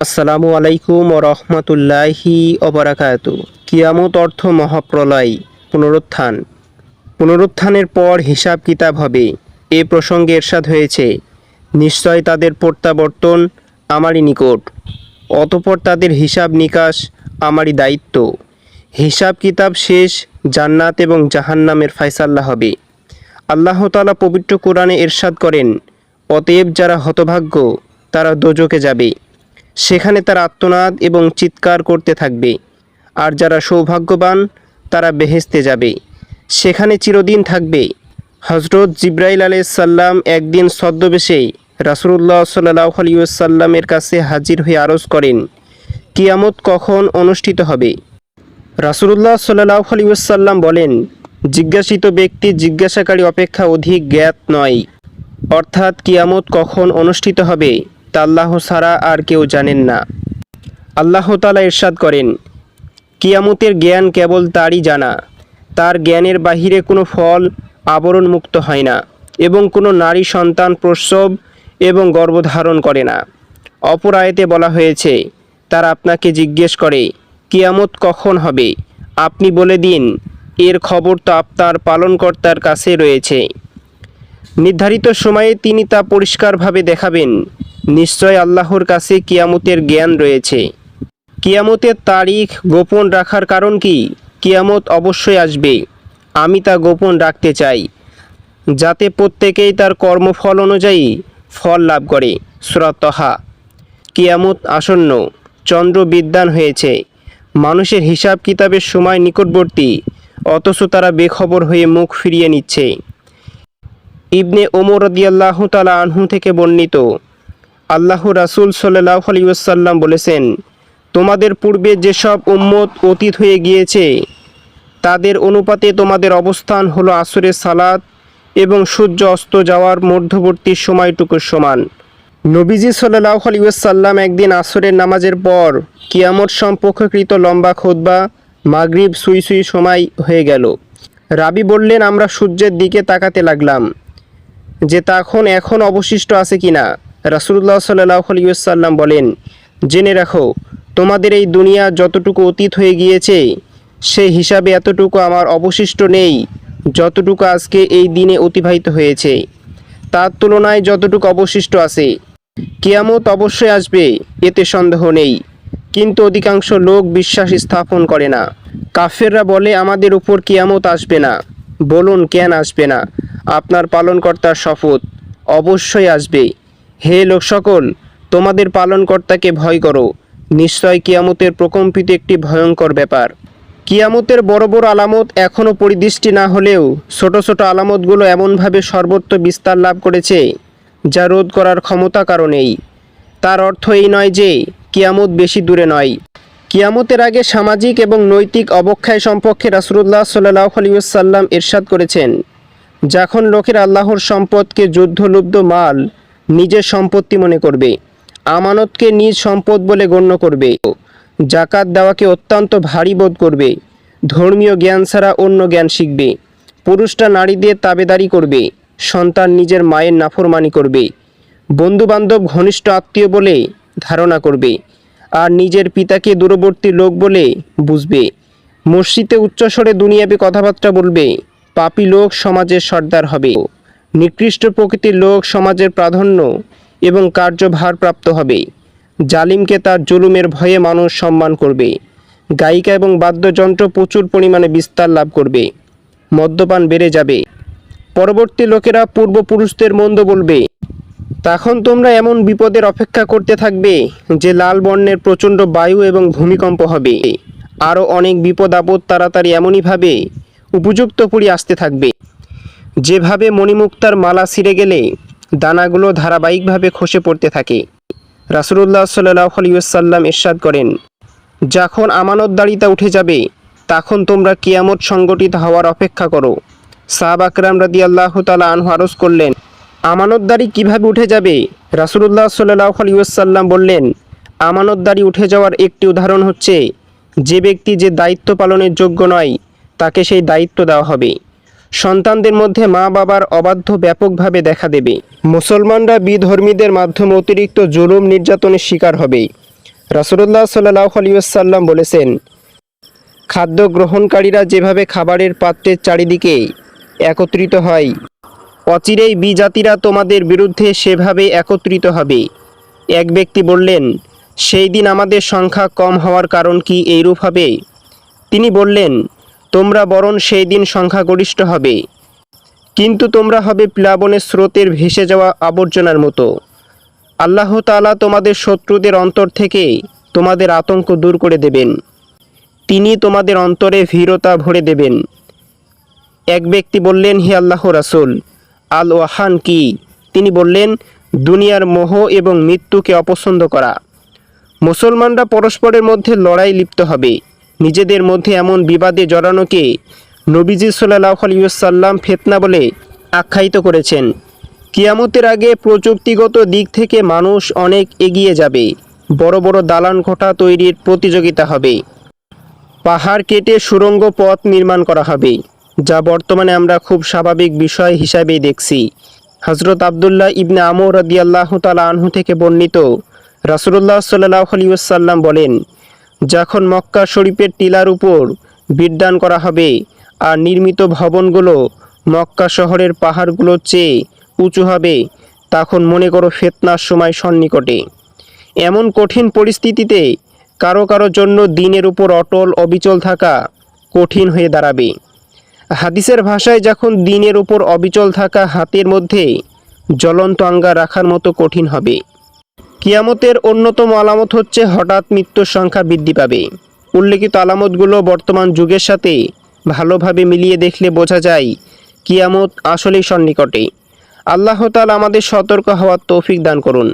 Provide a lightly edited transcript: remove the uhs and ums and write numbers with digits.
আসসালামু আলাইকুম ওয়া রাহমাতুল্লাহি ওয়া বারাকাতুহু। কিয়ামত অর্থ মহাপ্রলয়, পুনরুত্থান। পুনরুত্থানের পর হিসাব কিতাব হবে। এ প্রসঙ্গে ইরশাদ হয়েছে, নিশ্চয় তাদের প্রত্যাবর্তন আমারই নিকট, অতঃপর তাদের হিসাব নিকাশ আমারই দায়িত্ব। হিসাব কিতাব শেষ, জান্নাত এবং জাহান্নামের ফায়সালা হবে। আল্লাহ তাআলা পবিত্র কোরআনে ইরশাদ করেন, অতএব যারা হতভাগ্য তারা দোজখে যাবে, সেখানে তারা আর্তনাদ এবং চিৎকার করতে থাকবে। আর যারা সৌভাগ্যবান তারা বেহেশতে যাবে, সেখানে চিরদিন থাকবে। হজরত জিবরাইল আলাইহিস সালাম একদিন ছদ্মবেশে রাসূলুল্লাহ সাল্লাল্লাহু আলাইহি ওয়াসাল্লামের কাছে হাজির হয়ে আরজ করেন, কিয়ামত কখন অনুষ্ঠিত হবে? রাসূলুল্লাহ সাল্লাল্লাহু আলাইহি ওয়াসাল্লাম বলেন, জিজ্ঞাসিত ব্যক্তি জিজ্ঞাসাকারী অপেক্ষা অধিক জ্ঞাত নয়। অর্থাৎ কিয়ামত কখন অনুষ্ঠিত হবে তা আল্লাহ ছাড়া আর কেউ জানেন না। আল্লাহ তাআলা ইরশাদ করেন, কিয়ামতের জ্ঞান কেবল তারই জানা। তার জ্ঞানের বাহিরে কোনো ফল আবরণমুক্ত হয় না এবং কোনো নারী সন্তান প্রসব এবং গর্ভধারণ করে না। অপর আয়াতে বলা হয়েছে, তারা আপনাকে জিজ্ঞেস করে, কিয়ামত কখন হবে? আপনি বলে দিন, এর খবর তো আপনার পালনকর্তার কাছে রয়েছে। নির্ধারিত সময়ে তিনি তা পরিষ্কারভাবে দেখাবেন। নিশ্চয় আল্লাহর কাছে কিয়ামতের জ্ঞান রয়েছে। কিয়ামতের তারিখ গোপন রাখার কারণ কি? কিয়ামত অবশ্যই আসবে, আমি তা গোপন রাখতে চাই, যাতে প্রত্যেকেই তার কর্মফল অনুযায়ী ফল লাভ করে। সূরা তাহা। কিয়ামত আসন্ন, চন্দ্র বিদ্বান হয়েছে, মানুষের হিসাব কিতাবের সময় নিকটবর্তী, অথচ তারা বেখবর হয়ে মুখ ফিরিয়ে নিচ্ছে। ইবনে ওমর রাদিয়াল্লাহু তাআলা আনহু থেকে বর্ণিত, আল্লাহর রাসূল সাল্লাল্লাহু আলাইহি ওয়াসাল্লাম বলেছেন, তোমাদের পূর্বে যেসব উম্মত অতীত হয়ে গিয়েছে তাদের অনুপাতে তোমাদের অবস্থান হলো আসরের সালাত এবং সূর্য অস্ত যাওয়ার মধ্যবর্তী সময়টুকুর সমান। নবীজি সাল্লাল্লাহু আলাইহি ওয়াসাল্লাম একদিন আসরের নামাজের পর কিয়ামত সম্পর্কিত লম্বা খুতবা মাগরিব সুই সুই সময় হয়ে গেল। রাবি বললেন, আমরা সূর্যের দিকে তাকাতে লাগলাম যে এখন অবশিষ্ট আছে কিনা। রাসূলুল্লাহ সাল্লাল্লাহু আলাইহি ওয়াসাল্লাম বলেন, জেনে রাখো, তোমাদের এই দুনিয়া যতটুকু অতীত হয়ে গিয়েছে সেই হিসাবে এতটুকু আমার অবশিষ্ট নেই যতটুকু আজকে এই দিনে অতিবাহিত হয়েছে, তার তুলনায় যতটুকু অবশিষ্ট আছে। কিয়ামত অবশ্যই আসবে, এতে সন্দেহ নেই, কিন্তু অধিকাংশ লোক বিশ্বাস স্থাপন করে না। কাফেররা বলে, আমাদের উপর কিয়ামত আসবে না। বলুন, কেন আসবে না? আপনার পালনকর্তার শপথ, অবশ্যই আসবে। হে লোক সকল, তোমাদের পালনকর্তাকে ভয় করো। নিশ্চয় কিয়ামতের প্রকম্পিত একটি ভয়ঙ্কর ব্যাপার। কিয়ামতের বড় বড় আলামত এখনও পরিদৃষ্টি না হলেও ছোট ছোট আলামতগুলো এমনভাবে সর্বত্র বিস্তার লাভ করেছে যা রোধ করার ক্ষমতা কারো নেই। তার অর্থ এই নয় যে কিয়ামত বেশি দূরে নয়। কিয়ামতের আগে সামাজিক এবং নৈতিক অবক্ষয় সম্পর্কে রাসূলুল্লাহ সাল্লাল্লাহু আলাইহি ওয়াসাল্লাম ইরশাদ করেছেন, যখন লোকের আল্লাহর সম্পদকে যুদ্ধলুব্ধ মাল নিজের সম্পত্তি মনে করবে, আমানতকে নিজ সম্পদ বলে গণ্য করবে, জাকাত দেওয়াকে অত্যন্ত ভারী বোধ করবে, ধর্মীয় জ্ঞান ছাড়া অন্য জ্ঞান শিখবে, পুরুষরা নারীদের তাবেদারি করবে, সন্তান নিজের মায়ের নাফরমানি করবে, বন্ধুবান্ধব ঘনিষ্ঠ আত্মীয় বলে ধারণা করবে, আর নিজের পিতাকে দূরবর্তী লোক বলে বুঝবে, মসজিদে উচ্চস্বরে দুনিয়াবী কথাবার্তা বলবে, পাপী লোক সমাজের সর্দার হবে, নিকৃষ্ট প্রকৃতির লোক সমাজের প্রাধান্য এবং কার্যভারপ্রাপ্ত হবে, জালিমকে তার জুলুমের ভয়ে মানুষ সম্মান করবে, গায়িকা এবং বাদ্যযন্ত্র প্রচুর পরিমাণে বিস্তার লাভ করবে, মদ্যপান বেড়ে যাবে, পরবর্তী লোকেরা পূর্বপুরুষদের মন্দ বলবে। তখন তোমরা এমন বিপদের অপেক্ষা করতে থাকবে যে লাল বর্ণের প্রচণ্ড বায়ু এবং ভূমিকম্প হবে। আরও অনেক বিপদ আপদ তাড়াতাড়ি এমনইভাবে উপযুক্ত পরি আসতে থাকবে, যেভাবে মণিমুক্তার মালা ছিঁড়ে গেলে দানাগুলো ধারাবাহিকভাবে খসে পড়তে থাকে। রাসূলুল্লাহ সাল্লাল্লাহু আলাইহি ওয়াসাল্লাম ইরশাদ করেন, যখন আমানতদারিতা উঠে যাবে তখন তোমরা কিয়ামত সংগঠিত হওয়ার অপেক্ষা করো। সাহাবা আকরাম রাদিয়াল্লাহু তাআলা আনহু আরজ করলেন, আমানতদারি কিভাবে উঠে যাবে? রাসূলুল্লাহ সাল্লাল্লাহু আলাইহি ওয়াসাল্লাম বললেন, আমানতদারি উঠে যাওয়ার একটি উদাহরণ হচ্ছে, যে ব্যক্তি যে দায়িত্ব পালনের যোগ্য নয় তাকে সেই দায়িত্ব দেওয়া হবে। সন্তানদের মধ্যে মা বাবার অবাধ্য ব্যাপকভাবে দেখা দেবে। মুসলমানরা বিধর্মীদের মাধ্যমে অতিরিক্ত জুলুম নির্যাতনের শিকার হবে। রাসূলুল্লাহ সাল্লাল্লাহু আলাইহি ওয়াসাল্লাম বলেছেন, খাদ্য গ্রহণকারীরা যেভাবে খাবারের পাত্রের চারিদিকে একত্রিত হয়, অচিরেই বিজাতিরা তোমাদের বিরুদ্ধে সেভাবে একত্রিত হবে। এক ব্যক্তি বললেন, সেই দিন আমাদের সংখ্যা কম হওয়ার কারণ কি এইরূপ হবে? তিনি বললেন, তোমরা বরং সেই দিন সংখ্যাগরিষ্ঠ হবে, কিন্তু তোমরা হবে প্লাবনের স্রোতের ভেসে যাওয়া আবর্জনার মতো। আল্লাহ তাআলা তোমাদের শত্রুদের অন্তর থেকে তোমাদের আতঙ্ক দূর করে দেবেন। তিনি তোমাদের অন্তরে ভীরতা ভরে দেবেন। এক ব্যক্তি বললেন, হে আল্লাহর রাসূল, আল ওয়াহান কি? তিনি বললেন, দুনিয়ার মোহ এবং মৃত্যুকে অপছন্দ করা। মুসলমানরা পরস্পরের মধ্যে লড়াই লিপ্ত হবে, নিজেদের মধ্যে এমন বিবাদে জড়ানোকে নবীজি সাল্লাল্লাহু আলাইহি ওয়াসাল্লাম ফিতনা বলে আখ্যায়িত করেছেন। কিয়ামতের আগে প্রযুক্তিগত দিক থেকে মানুষ অনেক এগিয়ে যাবে। বড় বড় দালান কোঠা তৈরির প্রতিযোগিতা হবে, পাহাড় কেটে সুড়ঙ্গ পথ নির্মাণ করা হবে, যা বর্তমানে আমরা খুব স্বাভাবিক বিষয় হিসাবেই দেখছি। হযরত আব্দুল্লাহ ইবনে আমর রাদিয়াল্লাহু তাআলা আনহু থেকে বর্ণিত, রাসূলুল্লাহ সাল্লাল্লাহু আলাইহি ওয়াসাল্লাম বলেন, যখন মক্কা শরীফের টিলার উপর বিদ্যান করা হবে আর নির্মিত ভবনগুলো মক্কা শহরের পাহাড়গুলোর চেয়ে উঁচু হবে, তখন মনে করো ফিতনার সময় সন্নিকটে। এমন কঠিন পরিস্থিতিতে কারো কারো জন্য দিনের উপর অটল অবিচল থাকা কঠিন হয়ে দাঁড়াবে। হাদিসের ভাষায়, যখন দিনের উপর অবিচল থাকা হাতের মধ্যে জ্বলন্ত আঙ্গার রাখার মতো কঠিন হবে। কিয়ামতের অন্যতম আলামত হচ্ছে হঠাৎ মৃত্যুর সংখ্যা বৃদ্ধি পাবে। উল্লেখিত আলামতগুলো বর্তমান যুগের সাথে ভালোভাবে মিলিয়ে দেখলে বোঝা যায় কিয়ামত আসলেই সন্নিকটে। আল্লাহ তাআলা আমাদের সতর্ক হওয়ার তৌফিক দান করুন।